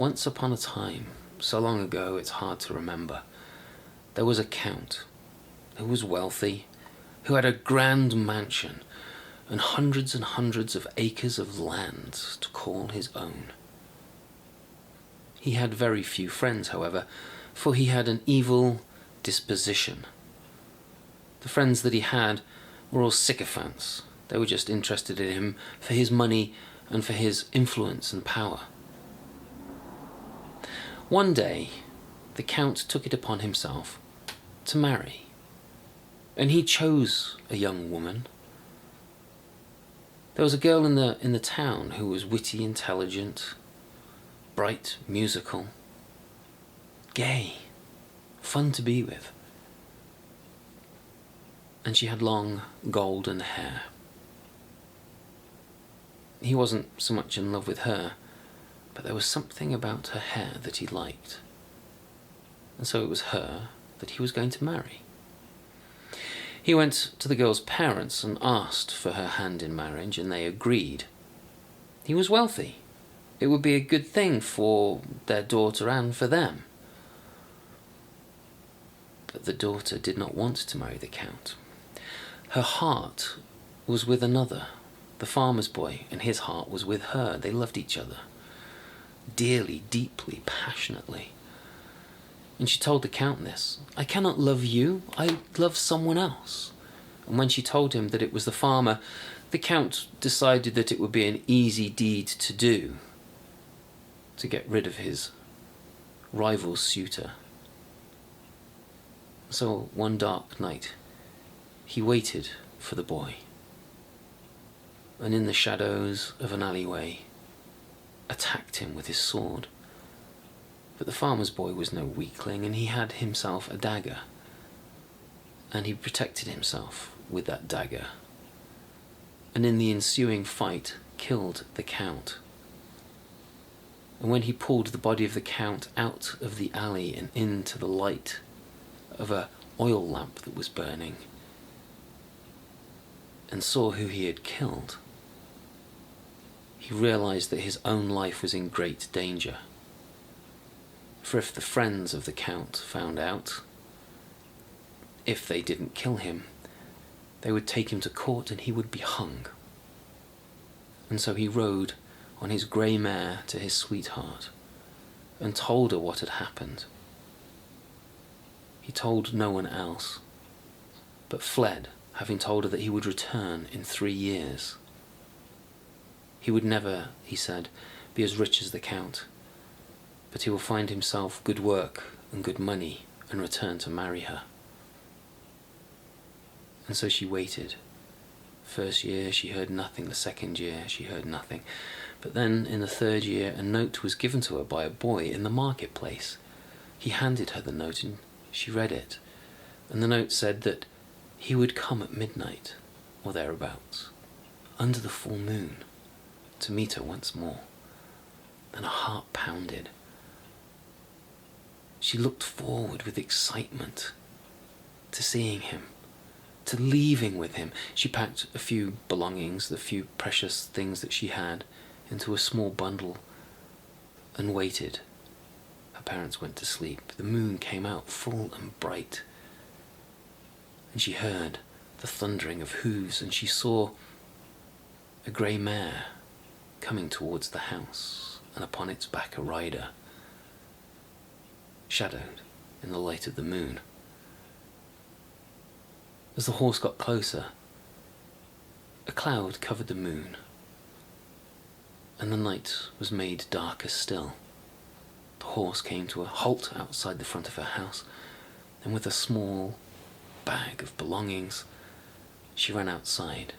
Once upon a time, so long ago it's hard to remember, there was a count who was wealthy, who had a grand mansion and hundreds of acres of land to call his own. He had very few friends, however, for he had an evil disposition. The friends that he had were all sycophants. They were just interested in him for his money and for his influence and power. One day, the Count took it upon himself to marry, and he chose a young woman. There was a girl in the town who was witty, intelligent, bright, musical, gay, fun to be with. And she had long golden hair. He wasn't so much in love with her, but there was something about her hair that he liked. And so it was her that he was going to marry. He went to the girl's parents and asked for her hand in marriage, and they agreed. He was wealthy. It would be a good thing for their daughter and for them. But the daughter did not want to marry the Count. Her heart was with another, the farmer's boy, and his heart was with her. They loved each other, dearly, deeply, passionately. And she told the Count this. "I cannot love you, I love someone else." And when she told him that it was the farmer, the Count decided that it would be an easy deed to do, to get rid of his rival suitor. So one dark night, he waited for the boy, and in the shadows of an alleyway, attacked him with his sword. But the farmer's boy was no weakling, and he had himself a dagger, and he protected himself with that dagger, and in the ensuing fight killed the Count. And when he pulled the body of the Count out of the alley and into the light of a oil lamp that was burning, and saw who he had killed, he realized that his own life was in great danger. For if the friends of the Count found out, if they didn't kill him, they would take him to court and he would be hung. And so he rode on his grey mare to his sweetheart and told her what had happened. He told no one else, but fled, having told her that he would return in 3 years. He would never, he said, be as rich as the Count, but he will find himself good work and good money and return to marry her. And so she waited. First year she heard nothing, the second year she heard nothing. But then in the 3rd year a note was given to her by a boy in the marketplace. He handed her the note and she read it. And the note said that he would come at midnight or thereabouts, under the full moon, to meet her once more. And her heart pounded. She looked forward with excitement to seeing him, to leaving with him. She packed a few belongings, the few precious things that she had, into a small bundle and waited. Her parents went to sleep. The moon came out full and bright, and she heard the thundering of hooves, and she saw a grey mare coming towards the house, and upon its back a rider, shadowed in the light of the moon. As the horse got closer, a cloud covered the moon, and the night was made darker still. The horse came to a halt outside the front of her house, and with a small bag of belongings, she ran outside.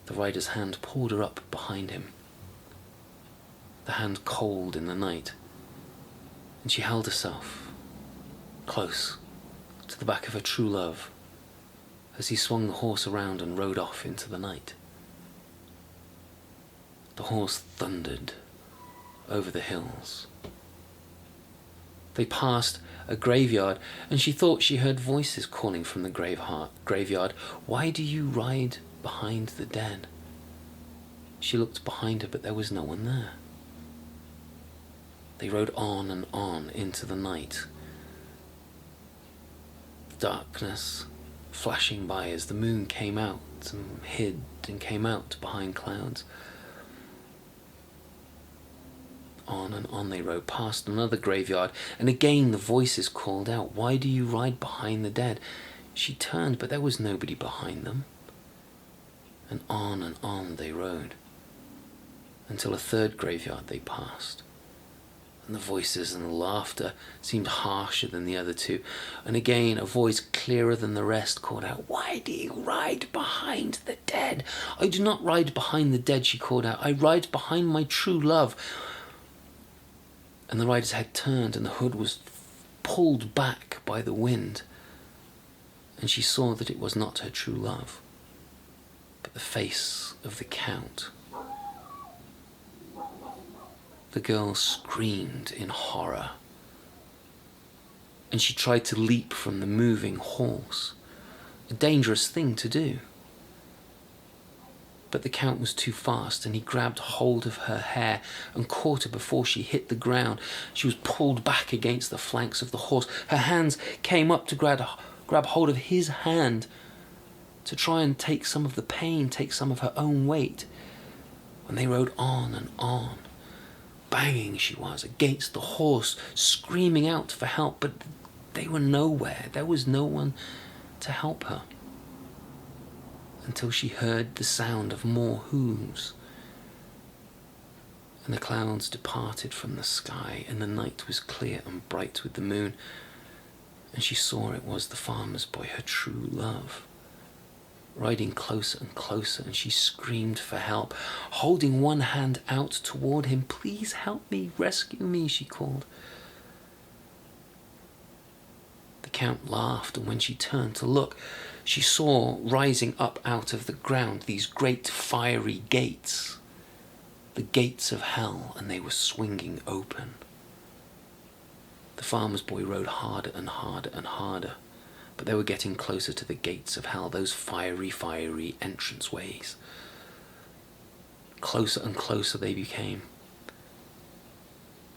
The rider's hand pulled her up behind him, the hand cold in the night, and she held herself close to the back of her true love as he swung the horse around and rode off into the night. The horse thundered over the hills. They passed a graveyard, and she thought she heard voices calling from the graveyard, "Why do you ride behind the dead?" She looked behind her, but there was no one there. They rode on and on into the night. The darkness flashing by as the moon came out and hid and came out behind clouds. On and on they rode, past another graveyard, and again the voices called out, "Why do you ride behind the dead?" She turned, but there was nobody behind them. And on they rode, until a third graveyard they passed. And the voices and the laughter seemed harsher than the other two. And again a voice clearer than the rest called out, "Why do you ride behind the dead?" "I do not ride behind the dead," she called out. "I ride behind my true love." And the rider's head turned, and the hood was pulled back by the wind, and she saw that it was not her true love, but the face of the Count. The girl screamed in horror, and she tried to leap from the moving horse, a dangerous thing to do. But the Count was too fast, and he grabbed hold of her hair and caught her before she hit the ground. She was pulled back against the flanks of the horse. Her hands came up to grab hold of his hand, to try and take some of the pain, take some of her own weight. When they rode on and on, banging she was against the horse, screaming out for help, but they were nowhere. There was no one to help her, until she heard the sound of more hooves. And the clouds departed from the sky, and the night was clear and bright with the moon, and she saw it was the farmer's boy, her true love, riding closer and closer, and she screamed for help, holding one hand out toward him. "Please help me, rescue me," she called. The Count laughed, and when she turned to look, she saw rising up out of the ground these great fiery gates, the gates of hell, and they were swinging open. The farmer's boy rode harder and harder and harder, but they were getting closer to the gates of hell, those fiery entranceways. Closer and closer they became.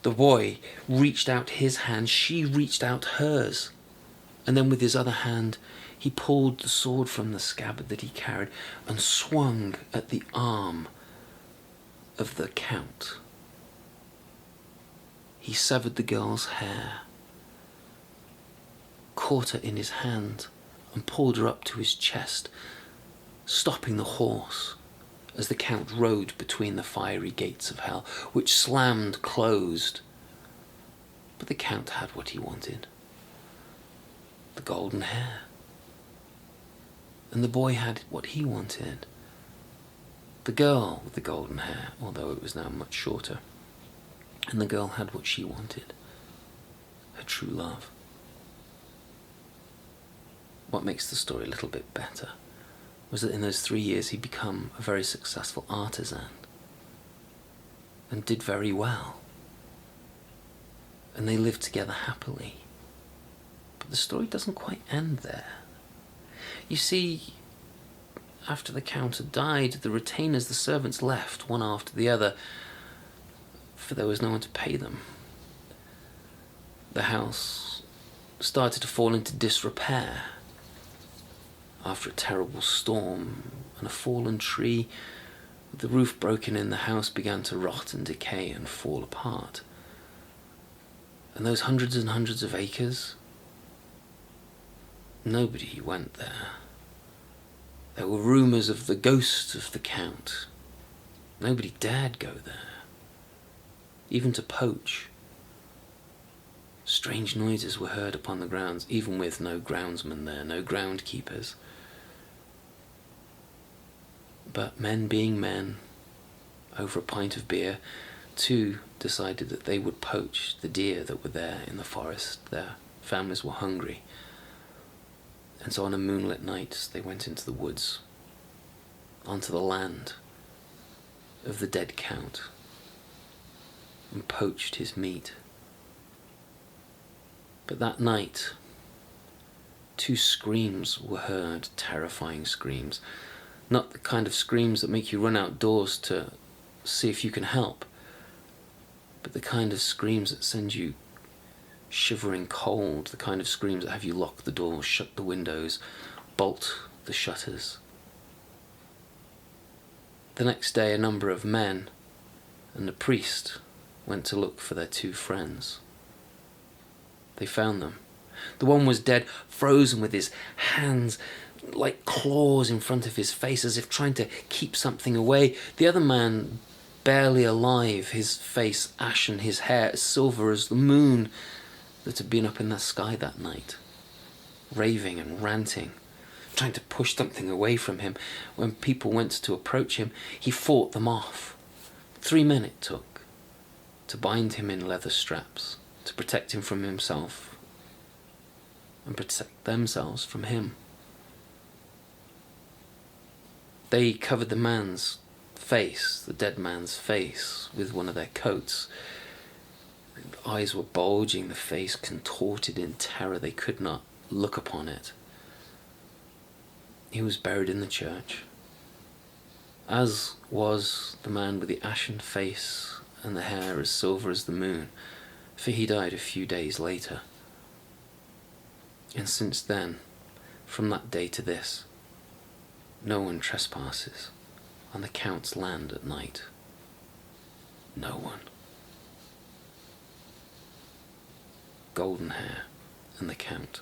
The boy reached out his hand, she reached out hers, and then with his other hand he pulled the sword from the scabbard that he carried and swung at the arm of the Count. He severed the girl's hair, caught her in his hand, and pulled her up to his chest, stopping the horse as the Count rode between the fiery gates of hell, which slammed closed. But the Count had what he wanted, the golden hair. And the boy had what he wanted, the girl with the golden hair, although it was now much shorter. And the girl had what she wanted, her true love. What makes the story a little bit better was that in those 3 years he'd become a very successful artisan and did very well. And they lived together happily. But the story doesn't quite end there. You see, after the Count had died, the retainers, the servants, left one after the other, for there was no one to pay them. The house started to fall into disrepair after a terrible storm, and a fallen tree with the roof broken in, the house began to rot and decay and fall apart. And those hundreds and hundreds of acres, nobody went there. There were rumours of the ghost of the Count. Nobody dared go there, even to poach. Strange noises were heard upon the grounds, even with no groundsmen there, no groundkeepers. But men being men, over a pint of beer, two decided that they would poach the deer that were there in the forest. Their families were hungry. And so on a moonlit night, they went into the woods, onto the land of the dead Count, and poached his meat. But that night, 2 screams were heard, terrifying screams. Not the kind of screams that make you run outdoors to see if you can help, but the kind of screams that send you shivering cold, the kind of screams that have you lock the doors, shut the windows, bolt the shutters. The next day, a number of men and a priest went to look for their two friends. They found them. The one was dead, frozen with his hands like claws in front of his face, as if trying to keep something away. The other man, barely alive, his face ashen, his hair as silver as the moon that had been up in the sky that night, raving and ranting, trying to push something away from him. When people went to approach him, he fought them off. 3 men it took to bind him in leather straps, to protect him from himself and protect themselves from him. They covered the man's face, the dead man's face, with one of their coats. The eyes were bulging, the face contorted in terror. They could not look upon it. He was buried in the church, as was the man with the ashen face and the hair as silver as the moon, for he died a few days later. And since then, from that day to this, no one trespasses on the Count's land at night. No one. Golden Hair and the Count.